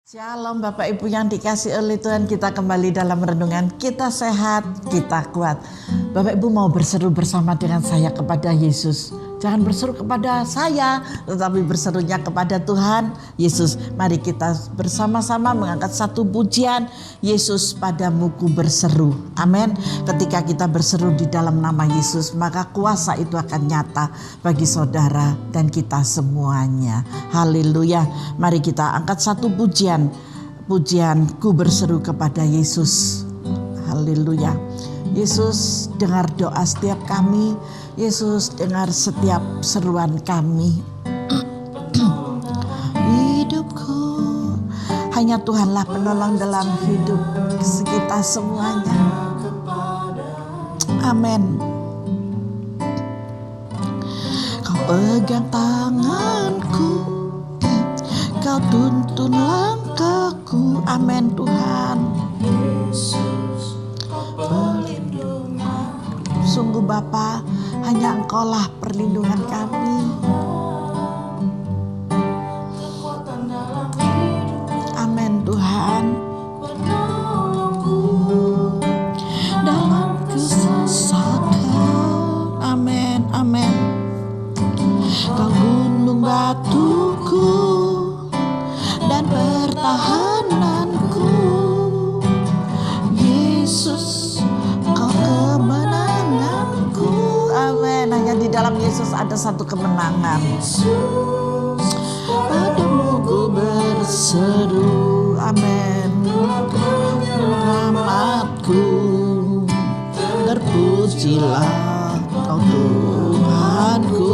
Shalom Bapak Ibu yang dikasih oleh Tuhan, kita kembali dalam renungan Kita Sehat, Kita Kuat. Bapak Ibu mau berseru bersama dengan saya kepada Yesus. Jangan berseru kepada saya, tetapi berserunya kepada Tuhan Yesus. Mari kita bersama-sama mengangkat satu pujian, Yesus padamu ku berseru. Amin. Ketika kita berseru di dalam nama Yesus, maka kuasa itu akan nyata bagi saudara dan kita semuanya. Haleluya. Mari kita angkat satu pujian. Pujian ku berseru kepada Yesus. Haleluya. Yesus dengar doa setiap kami. Yesus dengar setiap seruan kami. Hidupku, hanya Tuhanlah penolong dalam hidup kita semuanya. Amin. Kau pegang tanganku, Kau tuntun langkahku. Amin Tuhan. Sungguh Bapa, hanya Engkaulah perlindungan kami. Amin Tuhan. Dalam kesesakan, amin, amin. Kau gunung batuku dan pertahananku. Yesus, Kau kemenanganku. Amin. Hanya di dalam Yesus ada satu kemenangan. Padamu ku berseru. Amin. Penyelamatku, terpujilah Kau Tuhanku.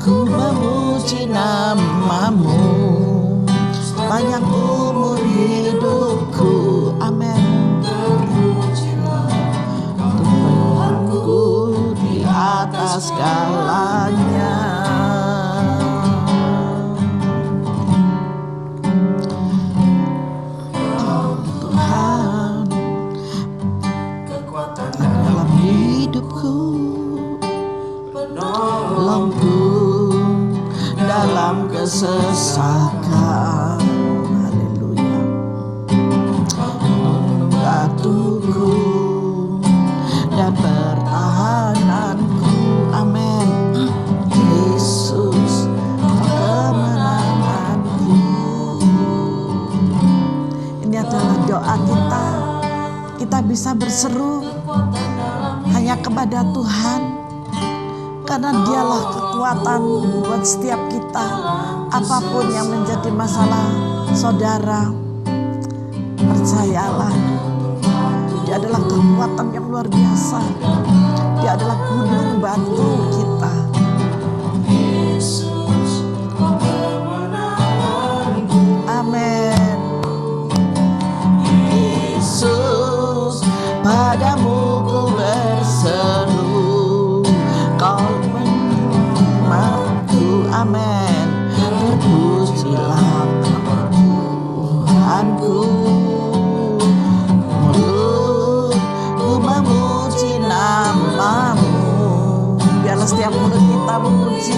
Ku memuji namamu sepanjang umur hidupku. Amin. Tuhanku di atas segalanya. Tuhan dalam hidupku, penolongku dalam kesesakan. Haleluya. Batuku dan pertahananku. Amin. Yesus, kemenanganku. Ini adalah doa kita. Kita bisa berseru hanya kepada Tuhan, karena Dialah kekuatan buat setiap kita. Apapun yang menjadi masalah saudara, percayalah, Dia adalah kekuatan yang luar biasa. Dia adalah gunung batu kita. Amin. Yesus, padamu ku berseru. Kau menyelamatku. Amin. Terpujilah Tuhanku. Mulutku memuji namamu. Biarlah setiap mulut kita memuji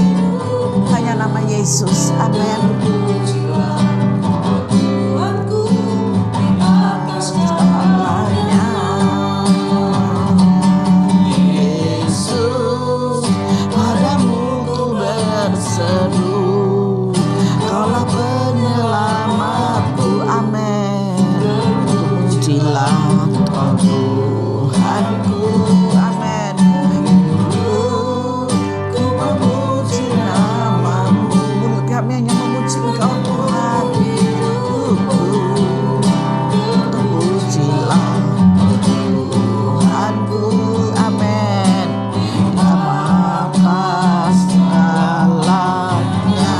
hanya nama Yesus. Amin. Yesus, padamu ku berseru. Kaulah penyelamatku. Amin. Pujilah Kau Tuhanku. Amin. Ku memuji namamu. Mulut kami hanya memuji Engkau Tuhan. Pujilah Tuhanku. Amin. Atas segalanya.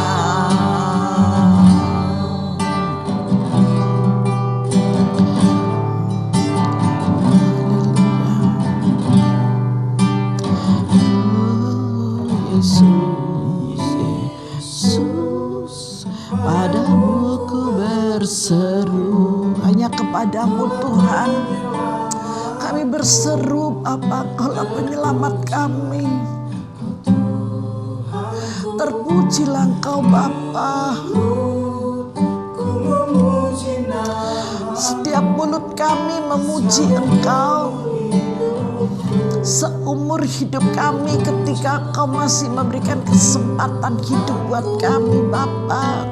Yesus, Yesus, padamu ku berseru. Hanya kepadamu Tuhan kami berseru, Bapa, Kaulah penyelamat kami. Terpujilah Engkau Bapa. Setiap mulut kami memuji Engkau. Seumur hidup kami ketika Engkau masih memberikan kesempatan hidup buat kami Bapa.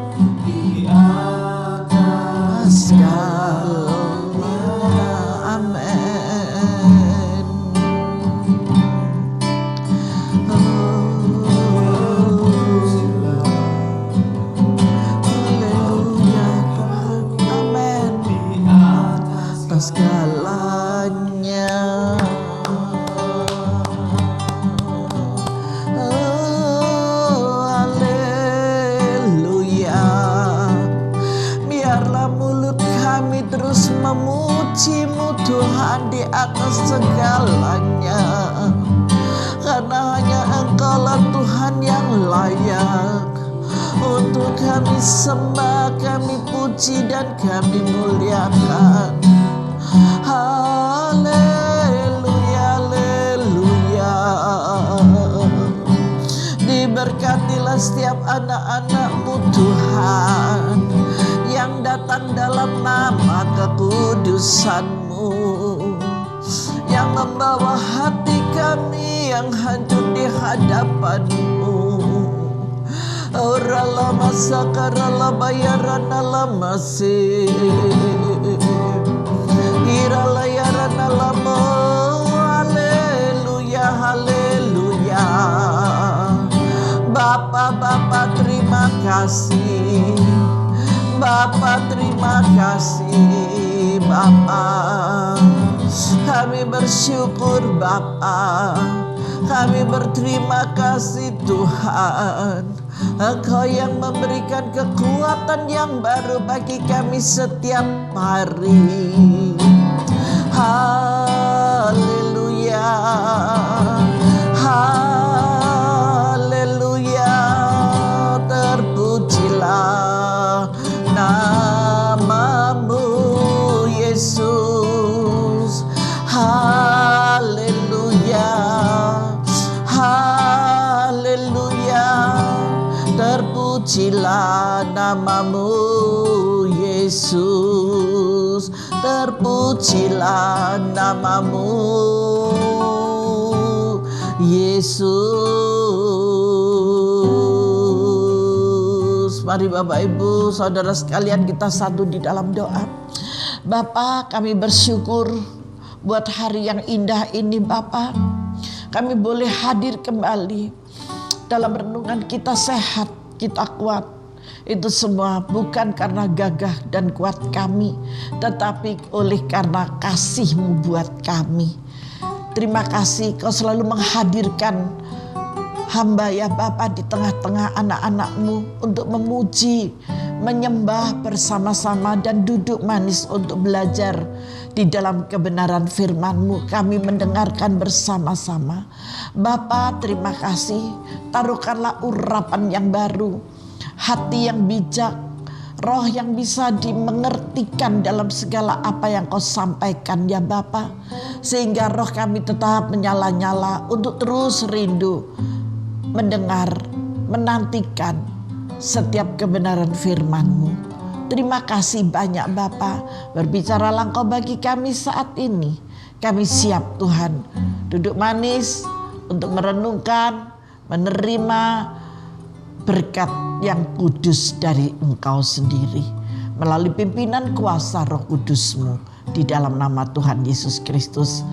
Segala amin. Haleluya Tuhan, amin. Atas segalanya. Terus memuji-Mu Tuhan di atas segalanya, karena hanya Engkau-lah Tuhan yang layak untuk kami sembah, kami puji dan kami muliakan. Haleluya, haleluya. Diberkatilah setiap anak-anak-Mu Tuhan yang datang dalam nama kekudusan-Mu, yang membawa hati kami yang hancur di hadapan-Mu. Orala masakarala bayarana lamase, irala yarana lamo. Haleluya, haleluya. Bapa terima kasih. Bapa terima kasih Bapa. Kami bersyukur Bapa. Kami berterima kasih Tuhan. Engkau yang memberikan kekuatan yang baru bagi kami setiap hari. Haleluya. Haleluya. Terpujilah nama-Mu Yesus. Haleluya. Haleluya. Terpujilah nama-Mu Yesus. Terpujilah nama-Mu Yesus. Mari Bapak Ibu Saudara sekalian, kita satu di dalam doa. Bapa, kami bersyukur buat hari yang indah ini Bapa. Kami boleh hadir kembali dalam renungan. Kita sehat, kita kuat. Itu semua bukan karena gagah dan kuat kami, tetapi oleh karena kasih-Mu buat kami. Terima kasih Kau selalu menghadirkan hamba ya Bapa di tengah-tengah anak-anak-Mu untuk memuji, menyembah bersama-sama dan duduk manis untuk belajar di dalam kebenaran firman-Mu. Kami mendengarkan bersama-sama. Bapa, terima kasih. Taruhkanlah urapan yang baru, hati yang bijak, roh yang bisa dimengertikan dalam segala apa yang Kau sampaikan ya Bapa, sehingga roh kami tetap menyala-nyala untuk terus rindu mendengar, menantikan setiap kebenaran firman-Mu. Terima kasih banyak Bapa. Berbicaralah Engkau bagi kami saat ini. Kami siap Tuhan, duduk manis untuk merenungkan, menerima berkat yang kudus dari Engkau sendiri melalui pimpinan kuasa Roh Kudus-Mu di dalam nama Tuhan Yesus Kristus.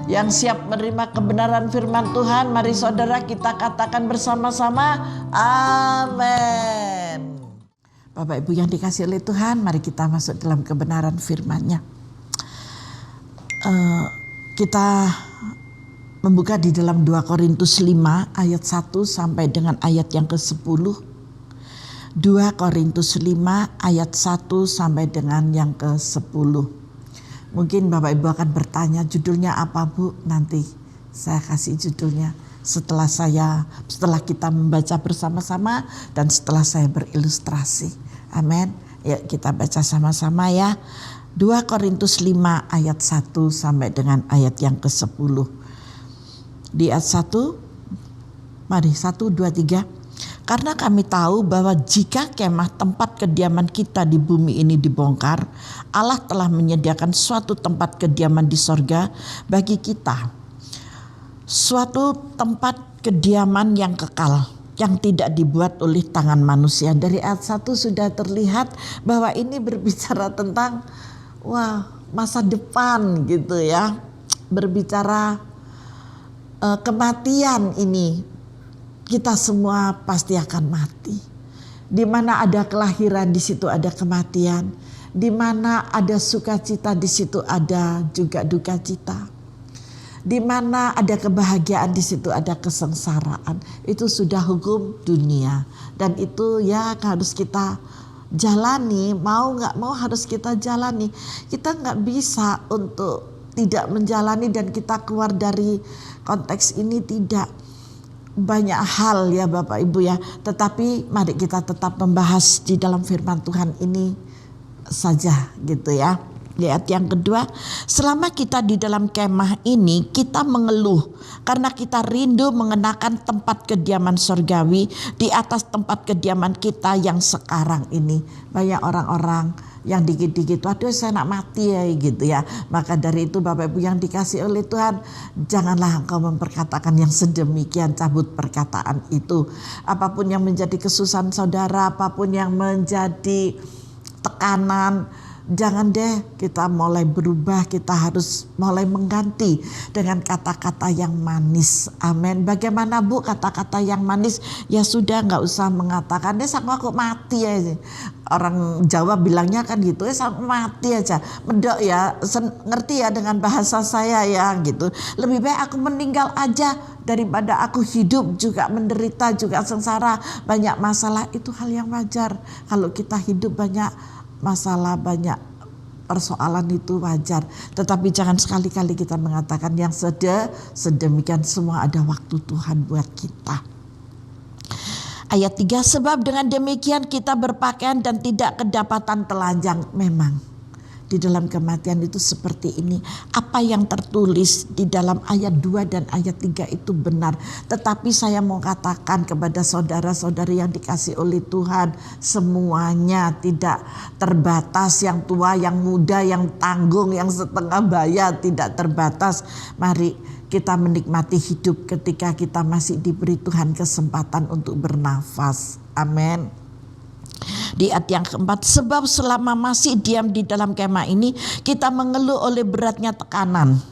Yang siap menerima kebenaran firman Tuhan, mari saudara kita katakan bersama-sama, amin. Bapak Ibu yang dikasihi oleh Tuhan, mari kita masuk dalam kebenaran firman-Nya. Kita membuka di dalam 2 Korintus 5 ayat 1 sampai dengan ayat yang ke-10. 2 Korintus 5 ayat 1 sampai dengan yang ke-10. Mungkin Bapak Ibu akan bertanya, judulnya apa Bu? Nanti saya kasih judulnya setelah kita membaca bersama-sama dan setelah saya berilustrasi. Amin. Yuk kita baca sama-sama ya. 2 Korintus 5 ayat 1 sampai dengan ayat yang ke-10. Di ayat 1, mari 1, 2, 3. Karena kami tahu bahwa jika kemah tempat kediaman kita di bumi ini dibongkar, Allah telah menyediakan suatu tempat kediaman di sorga bagi kita. Suatu tempat kediaman yang kekal, yang tidak dibuat oleh tangan manusia. Dari ayat 1 sudah terlihat bahwa ini berbicara tentang masa depan gitu ya. Berbicara kematian ini. Kita semua pasti akan mati. Di mana ada kelahiran, di situ ada kematian. Di mana ada sukacita, di situ ada juga duka cita. Di mana ada kebahagiaan, di situ ada kesengsaraan. Itu sudah hukum dunia. Dan itu ya harus kita jalani, mau gak mau harus kita jalani. Kita gak bisa untuk tidak menjalani dan kita keluar dari konteks ini, tidak. Banyak hal ya Bapak Ibu ya, tetapi mari kita tetap membahas di dalam firman Tuhan ini saja gitu ya. Lihat yang kedua, selama kita di dalam kemah ini kita mengeluh karena kita rindu mengenakan tempat kediaman surgawi di atas tempat kediaman kita yang sekarang ini. Banyak orang-orang yang dikit-dikit, waduh saya nak mati ya gitu ya. Maka dari itu Bapak Ibu yang dikasih oleh Tuhan, janganlah engkau memperkatakan yang sedemikian, cabut perkataan itu. Apapun yang menjadi kesusahan saudara, apapun yang menjadi tekanan, jangan deh, kita mulai berubah, kita harus mulai mengganti dengan kata-kata yang manis. Amin. Bagaimana Bu kata-kata yang manis? Ya sudah, gak usah mengatakan deh sama aku mati ya. Orang Jawa bilangnya kan gitu, sama mati aja. Medok ya, ngerti ya dengan bahasa saya ya gitu. Lebih baik aku meninggal aja daripada aku hidup juga menderita, juga sengsara, banyak masalah. Itu hal yang wajar. Kalau kita hidup banyak masalah, banyak persoalan, itu wajar. Tetapi jangan sekali-kali kita mengatakan yang sedemikian. Semua ada waktu Tuhan buat kita. Ayat 3, sebab dengan demikian kita berpakaian dan tidak kedapatan telanjang. Memang di dalam kematian itu seperti ini. Apa yang tertulis di dalam ayat 2 dan ayat 3 itu benar. Tetapi saya mau katakan kepada saudara-saudari yang dikasih oleh Tuhan, semuanya tidak terbatas. Yang tua, yang muda, yang tanggung, yang setengah baya, tidak terbatas. Mari kita menikmati hidup ketika kita masih diberi Tuhan kesempatan untuk bernafas. Amin. Di ayat yang keempat, sebab selama masih diam di dalam kemah ini kita mengeluh oleh beratnya tekanan,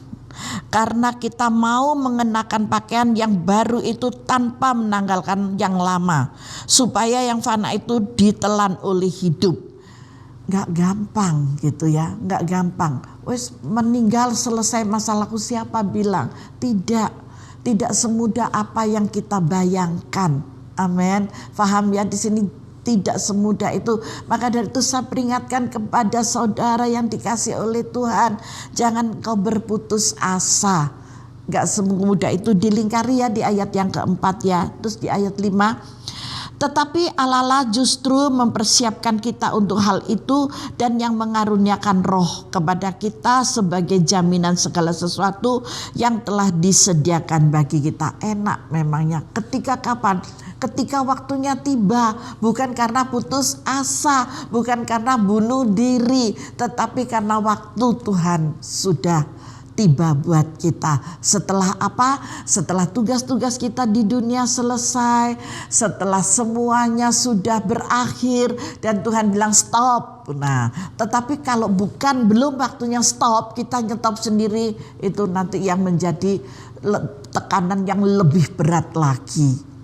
karena kita mau mengenakan pakaian yang baru itu tanpa menanggalkan yang lama, supaya yang fana itu ditelan oleh hidup. Gak gampang gitu ya, gak gampang. Wes meninggal selesai masalahku, siapa bilang? Tidak semudah apa yang kita bayangkan. Amin. Faham ya, di sini tidak semudah itu. Maka dari itu saya peringatkan kepada saudara yang dikasih oleh Tuhan, jangan kau berputus asa. Gak semudah itu, dilingkari ya di ayat yang keempat ya. Terus di ayat 5, tetapi Allah justru mempersiapkan kita untuk hal itu dan yang mengaruniakan roh kepada kita sebagai jaminan segala sesuatu yang telah disediakan bagi kita. Enak memangnya. Ketika kapan? Ketika waktunya tiba, bukan karena putus asa, bukan karena bunuh diri, tetapi karena waktu Tuhan sudah tiba buat kita. Setelah apa? Setelah tugas-tugas kita di dunia selesai, setelah semuanya sudah berakhir dan Tuhan bilang stop. Nah, tetapi kalau belum waktunya stop, kita nyetop sendiri, itu nanti yang menjadi tekanan yang lebih berat lagi.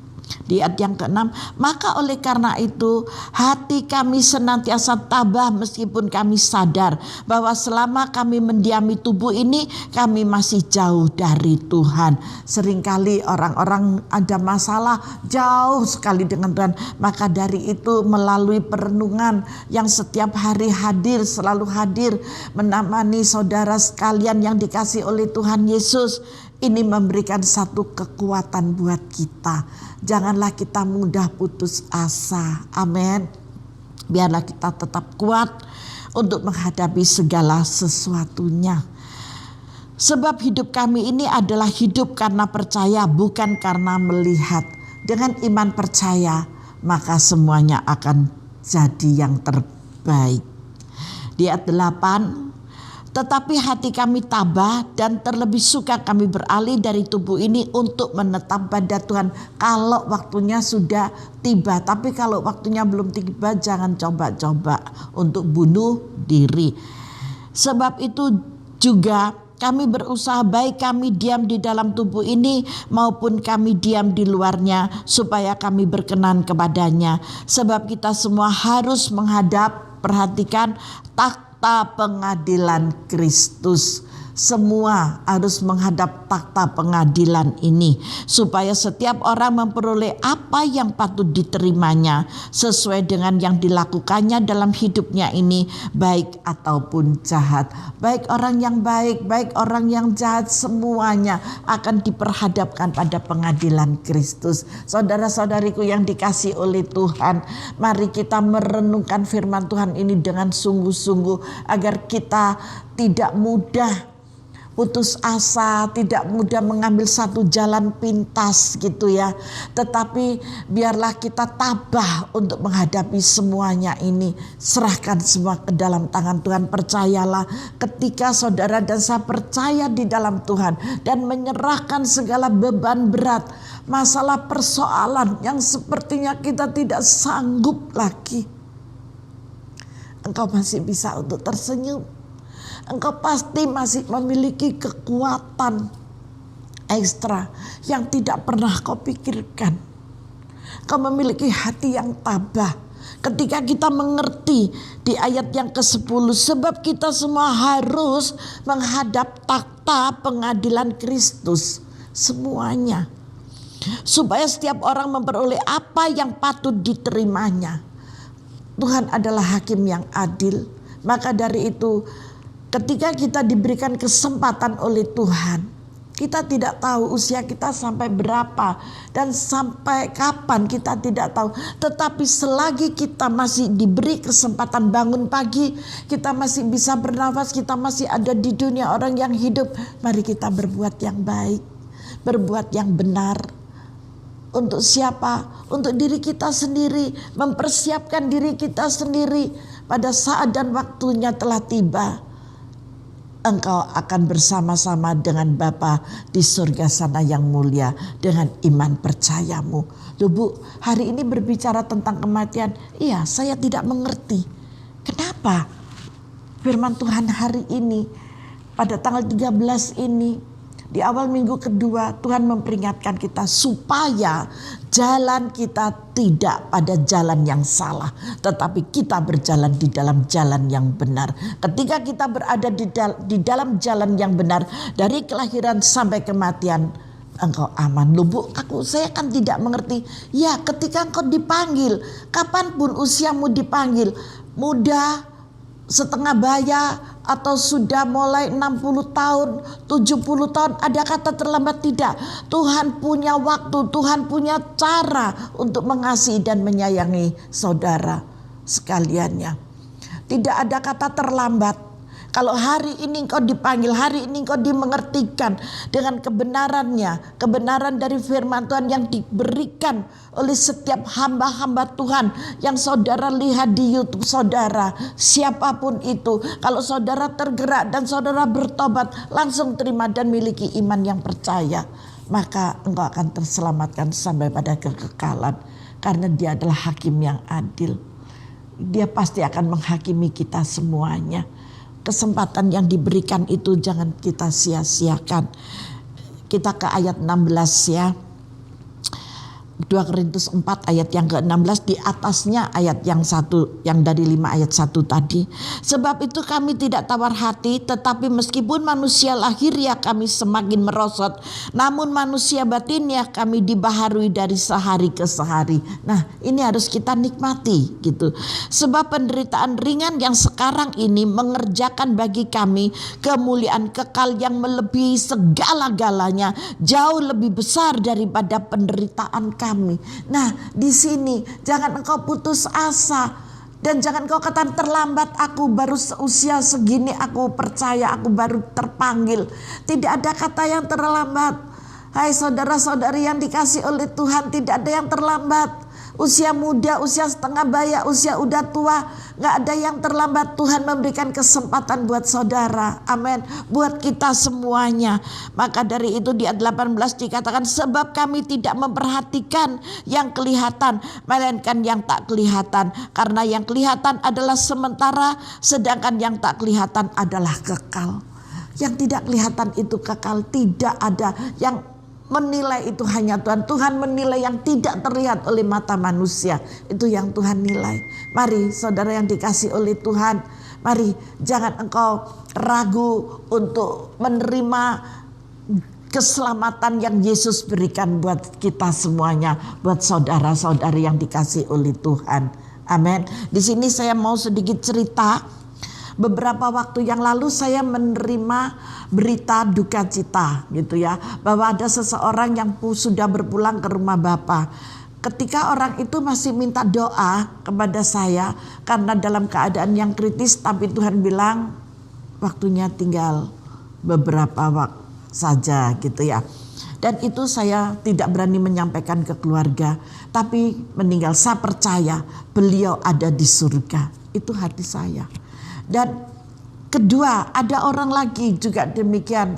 Di ayat yang ke-6, maka oleh karena itu hati kami senantiasa tabah meskipun kami sadar bahwa selama kami mendiami tubuh ini kami masih jauh dari Tuhan. Seringkali orang-orang ada masalah jauh sekali dengan Tuhan. Maka dari itu melalui perenungan yang setiap hari hadir, selalu hadir menemani saudara sekalian yang dikasih oleh Tuhan Yesus, ini memberikan satu kekuatan buat kita. Janganlah kita mudah putus asa. Amin. Biarlah kita tetap kuat untuk menghadapi segala sesuatunya. Sebab hidup kami ini adalah hidup karena percaya, bukan karena melihat. Dengan iman percaya, maka semuanya akan jadi yang terbaik. Di ayat 8, tetapi hati kami tabah dan terlebih suka kami beralih dari tubuh ini untuk menetap pada Tuhan kalau waktunya sudah tiba. Tapi kalau waktunya belum tiba, jangan coba-coba untuk bunuh diri. Sebab itu juga kami berusaha, baik kami diam di dalam tubuh ini maupun kami diam di luarnya, supaya kami berkenan kepadanya. Sebab kita semua harus menghadap, perhatikan, takhta pengadilan Kristus. Semua harus menghadap takhta pengadilan ini, supaya setiap orang memperoleh apa yang patut diterimanya sesuai dengan yang dilakukannya dalam hidupnya ini, baik ataupun jahat. Baik orang yang baik, baik orang yang jahat, semuanya akan diperhadapkan pada pengadilan Kristus. Saudara-saudariku yang dikasihi oleh Tuhan, mari kita merenungkan firman Tuhan ini dengan sungguh-sungguh agar kita tidak mudah putus asa, tidak mudah mengambil satu jalan pintas gitu ya. Tetapi biarlah kita tabah untuk menghadapi semuanya ini. Serahkan semua ke dalam tangan Tuhan. Percayalah, ketika saudara dan saya percaya di dalam Tuhan dan menyerahkan segala beban berat, masalah persoalan yang sepertinya kita tidak sanggup lagi, engkau masih bisa untuk tersenyum. Engkau pasti masih memiliki kekuatan ekstra yang tidak pernah kau pikirkan. Kau memiliki hati yang tabah. Ketika kita mengerti di ayat yang ke-10, sebab kita semua harus menghadap takhta pengadilan Kristus. Semuanya. Supaya setiap orang memperoleh apa yang patut diterimanya. Tuhan adalah hakim yang adil. Maka dari itu, ketika kita diberikan kesempatan oleh Tuhan, kita tidak tahu usia kita sampai berapa dan sampai kapan kita tidak tahu. Tetapi selagi kita masih diberi kesempatan bangun pagi, kita masih bisa bernafas, kita masih ada di dunia orang yang hidup, mari kita berbuat yang baik, berbuat yang benar. Untuk siapa? Untuk diri kita sendiri, mempersiapkan diri kita sendiri. Pada saat dan waktunya telah tiba, engkau akan bersama-sama dengan Bapa di surga sana yang mulia dengan iman percayamu. Loh Bu, hari ini berbicara tentang kematian. Iya, saya tidak mengerti. Kenapa firman Tuhan hari ini pada tanggal 13 ini, di awal minggu kedua, Tuhan memperingatkan kita supaya jalan kita tidak pada jalan yang salah, tetapi kita berjalan di dalam jalan yang benar. Ketika kita berada di dalam jalan yang benar, dari kelahiran sampai kematian, engkau aman. Loh Bu, saya kan tidak mengerti. Ya, ketika engkau dipanggil, kapanpun usiamu dipanggil, muda, setengah baya, atau sudah mulai 60 tahun, 70 tahun, ada kata terlambat? Tidak. Tuhan punya waktu, Tuhan punya cara untuk mengasihi dan menyayangi saudara sekaliannya. Tidak ada kata terlambat. Kalau hari ini engkau dipanggil, hari ini engkau dimengertikan dengan kebenarannya, kebenaran dari firman Tuhan yang diberikan oleh setiap hamba-hamba Tuhan yang saudara lihat di YouTube saudara, siapapun itu, kalau saudara tergerak dan saudara bertobat, langsung terima dan miliki iman yang percaya, maka engkau akan terselamatkan sampai pada kekekalan, karena Dia adalah hakim yang adil. Dia pasti akan menghakimi kita semuanya. Kesempatan yang diberikan itu jangan kita sia-siakan. Kita ke ayat 16 ya. 2 Korintus 4 ayat yang ke-16, di atasnya ayat yang satu, yang dari 5 ayat 1 tadi. Sebab itu kami tidak tawar hati, tetapi meskipun manusia lahiriah kami semakin merosot, namun manusia batiniah kami dibaharui dari sehari ke sehari. Nah, ini harus kita nikmati gitu. Sebab penderitaan ringan yang sekarang ini mengerjakan bagi kami kemuliaan kekal yang melebihi segala-galanya, jauh lebih besar daripada penderitaan kami. Nah, di sini jangan engkau putus asa dan jangan engkau katakan terlambat, aku baru usia segini, aku percaya aku baru terpanggil. Tidak ada kata yang terlambat. Hai saudara-saudari yang dikasihi oleh Tuhan, tidak ada yang terlambat usia muda, usia setengah baya, usia udah tua, gak ada yang terlambat. Tuhan memberikan kesempatan buat saudara, amin, buat kita semuanya. Maka dari itu di ayat 18 dikatakan, sebab kami tidak memperhatikan yang kelihatan, melainkan yang tak kelihatan. Karena yang kelihatan adalah sementara, sedangkan yang tak kelihatan adalah kekal. Yang tidak kelihatan itu kekal, tidak ada yang menilai, itu hanya Tuhan. Tuhan menilai yang tidak terlihat oleh mata manusia. Itu yang Tuhan nilai. Mari saudara yang dikasih oleh Tuhan, mari jangan engkau ragu untuk menerima keselamatan yang Yesus berikan buat kita semuanya, buat saudara-saudari yang dikasih oleh Tuhan. Amin. Di sini saya mau sedikit cerita. Beberapa waktu yang lalu saya menerima berita duka cita gitu ya, bahwa ada seseorang yang sudah berpulang ke rumah Bapa. Ketika orang itu masih minta doa kepada saya karena dalam keadaan yang kritis, tapi Tuhan bilang waktunya tinggal beberapa waktu saja gitu ya. Dan itu saya tidak berani menyampaikan ke keluarga, tapi meninggal. Saya percaya beliau ada di surga. Itu hati saya. Dan kedua, ada orang lagi juga demikian.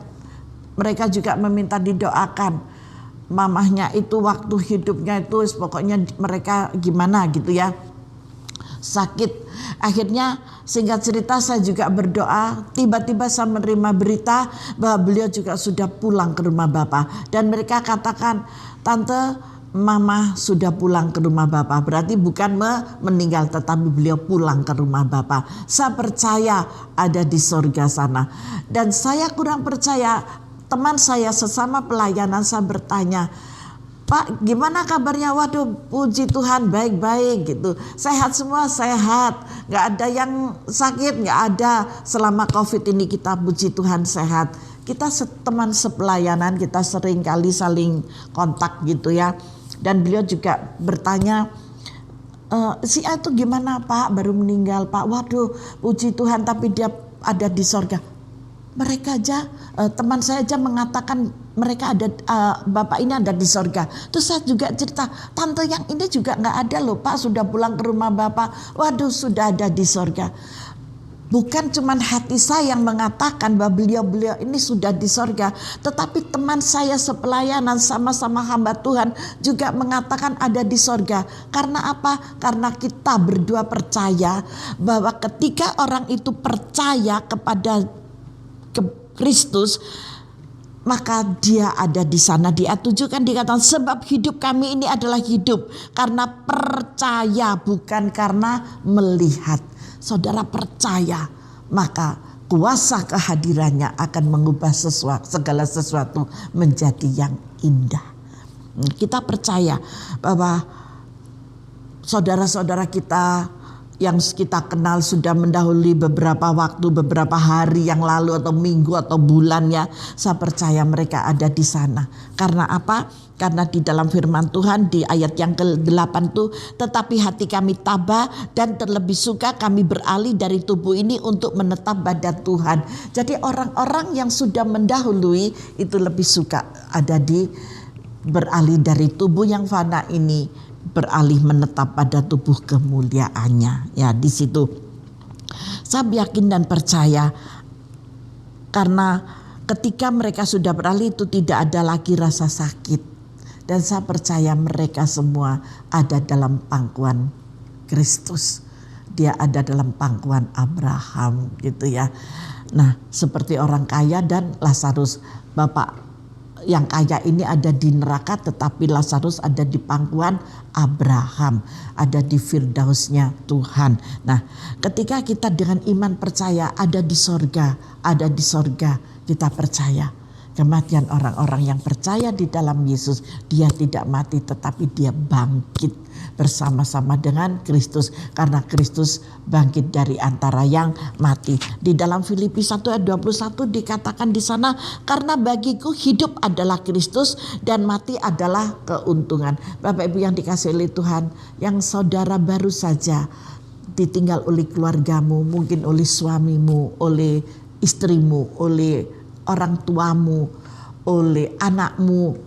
Mereka juga meminta didoakan. Mamahnya itu waktu hidupnya itu pokoknya mereka gimana gitu ya, sakit. Akhirnya singkat cerita saya juga berdoa. Tiba-tiba saya menerima berita bahwa beliau juga sudah pulang ke rumah Bapa. Dan mereka katakan, tante, Mama sudah pulang ke rumah Bapa. Berarti bukan meninggal, tetapi beliau pulang ke rumah Bapa. Saya percaya ada di sorga sana. Dan saya kurang percaya, teman saya sesama pelayanan saya bertanya, Pak, gimana kabarnya? Waduh, puji Tuhan baik-baik gitu. Sehat semua, sehat. Gak ada yang sakit, gak ada. Selama COVID ini kita puji Tuhan sehat. Kita teman sepelayanan, kita sering kali saling kontak gitu ya. Dan beliau juga bertanya, si A itu gimana Pak? Baru meninggal Pak. Waduh, puji Tuhan, tapi dia ada di sorga. Mereka aja, teman saya aja mengatakan mereka ada, Bapak ini ada di sorga. Terus saya juga cerita, tante yang ini juga gak ada loh Pak, sudah pulang ke rumah Bapak. Waduh, sudah ada di sorga. Bukan cuman hati saya yang mengatakan bahwa beliau-beliau ini sudah di sorga, tetapi teman saya sepelayanan sama-sama hamba Tuhan juga mengatakan ada di sorga. Karena apa? Karena kita berdua percaya bahwa ketika orang itu percaya kepada Kristus, maka dia ada di sana. Di ayat 7 kan dikatakan, sebab hidup kami ini adalah hidup karena percaya, bukan karena melihat. Saudara percaya, maka kuasa kehadirannya akan mengubah segala sesuatu menjadi yang indah. Kita percaya bahwa saudara-saudara kita yang kita kenal sudah mendahului beberapa waktu, beberapa hari yang lalu atau minggu atau bulannya, saya percaya mereka ada di sana. Karena apa? Karena di dalam firman Tuhan di ayat yang ke-8 tuh, tetapi hati kami tabah dan terlebih suka kami beralih dari tubuh ini untuk menetap pada Tuhan. Jadi orang-orang yang sudah mendahului itu lebih suka ada di beralih dari tubuh yang fana ini, beralih menetap pada tubuh kemuliaannya. Ya, di situ saya yakin dan percaya, karena ketika mereka sudah beralih itu tidak ada lagi rasa sakit. Dan saya percaya mereka semua ada dalam pangkuan Kristus. Dia ada dalam pangkuan Abraham gitu ya. Nah, seperti orang kaya dan Lazarus. Bapak yang kaya ini ada di neraka, tetapi Lazarus ada di pangkuan Abraham, ada di firdausnya Tuhan. Nah, ketika kita dengan iman percaya ada di sorga, kita percaya kematian orang-orang yang percaya di dalam Yesus, dia tidak mati tetapi dia bangkit bersama-sama dengan Kristus, karena Kristus bangkit dari antara yang mati. Di dalam Filipi 1 ayat 21 dikatakan di sana, karena bagiku hidup adalah Kristus dan mati adalah keuntungan. Bapak Ibu yang dikasihi oleh Tuhan, yang saudara baru saja ditinggal oleh keluargamu, mungkin oleh suamimu, oleh istrimu, oleh orang tuamu, oleh anakmu,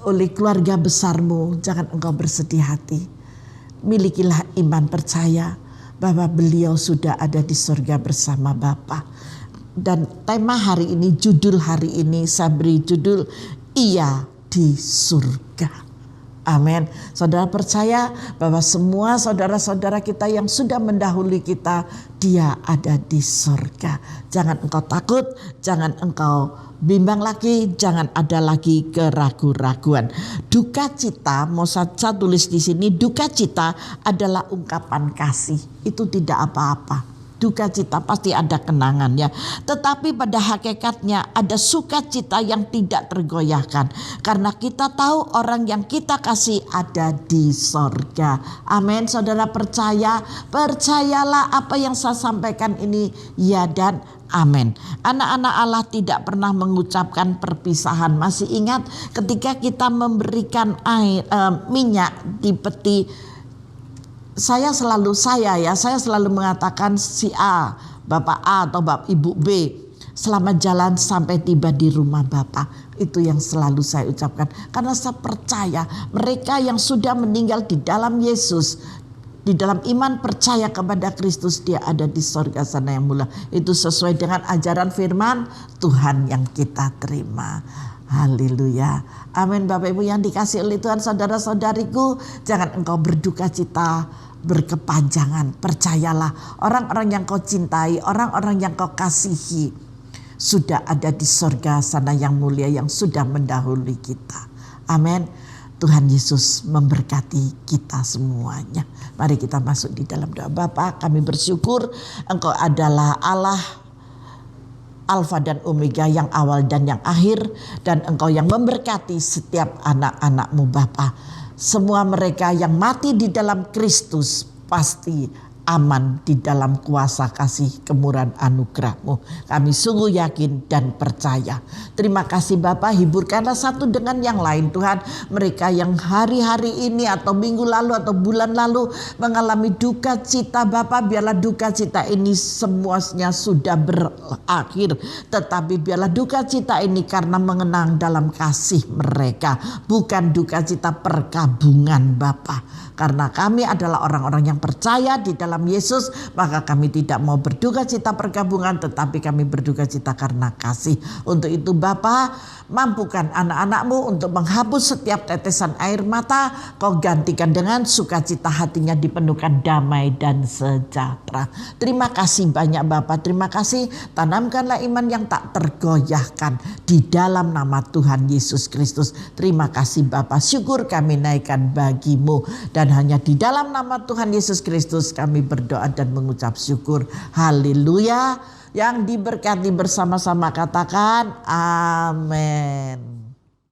oleh keluarga besarmu, jangan engkau bersedih hati. milikilah iman percaya bahwa beliau sudah ada di surga bersama Bapa. Dan tema hari ini, judul hari ini saya beri judul Ia di Surga. Amin. Saudara percaya bahwa semua saudara-saudara kita yang sudah mendahului kita, Dia ada di surga. Jangan engkau takut, jangan engkau bimbang lagi, jangan ada lagi keraguan-raguan. Duka cita, mau saya tulis di sini, duka cita adalah ungkapan kasih. Itu tidak apa-apa. Duka cita pasti ada kenangan ya. Tetapi pada hakikatnya ada sukacita yang tidak tergoyahkan. Karena kita tahu orang yang kita kasih ada di sorga. Amin. Saudara percaya, percayalah apa yang saya sampaikan ini ya dan amin. Anak-anak Allah tidak pernah mengucapkan perpisahan. Masih ingat ketika kita memberikan minyak di peti, saya selalu mengatakan si A, Bapak A atau Ibu B, selamat jalan sampai tiba di rumah Bapak. Itu yang selalu saya ucapkan. Karena saya percaya mereka yang sudah meninggal di dalam Yesus, di dalam iman percaya kepada Kristus, Dia ada di sorga sana yang mulia. Itu sesuai dengan ajaran firman Tuhan yang kita terima. Haleluya. Amin. Bapak Ibu yang dikasihi oleh Tuhan, saudara-saudariku, jangan engkau berduka cita berkepanjangan. Percayalah, orang-orang yang kau cintai, orang-orang yang kau kasihi sudah ada di sorga sana yang mulia yang sudah mendahului kita. Amin. Tuhan Yesus memberkati kita semuanya. Mari kita masuk di dalam doa. Bapa, kami bersyukur Engkau adalah Allah Alfa dan Omega, yang awal dan yang akhir, dan Engkau yang memberkati setiap anak-anak-Mu Bapa. Semua mereka yang mati di dalam Kristus pasti aman di dalam kuasa kasih kemurahan anugerah-Mu. Kami sungguh yakin dan percaya. Terima kasih Bapa, hiburkanlah satu dengan yang lain Tuhan. Mereka yang hari-hari ini atau minggu lalu atau bulan lalu mengalami duka cita Bapa, biarlah duka cita ini semuanya sudah berakhir. Tetapi biarlah duka cita ini karena mengenang dalam kasih mereka, bukan duka cita perkabungan Bapa. Karena kami adalah orang-orang yang percaya di dalam Yesus, maka kami tidak mau berduka cita perkabungan, tetapi kami berduka cita karena kasih. Untuk itu Bapa, mampukan anak-anak-Mu untuk menghapus setiap tetesan air mata. Kau gantikan dengan sukacita, hatinya dipenuhkan damai dan sejahtera. Terima kasih banyak Bapa, terima kasih. Tanamkanlah iman yang tak tergoyahkan di dalam nama Tuhan Yesus Kristus. Terima kasih Bapa, syukur kami naikkan bagi-Mu. Dan hanya di dalam nama Tuhan Yesus Kristus kami berdoa dan mengucap syukur. Haleluya. Yang diberkati bersama-sama katakan amin.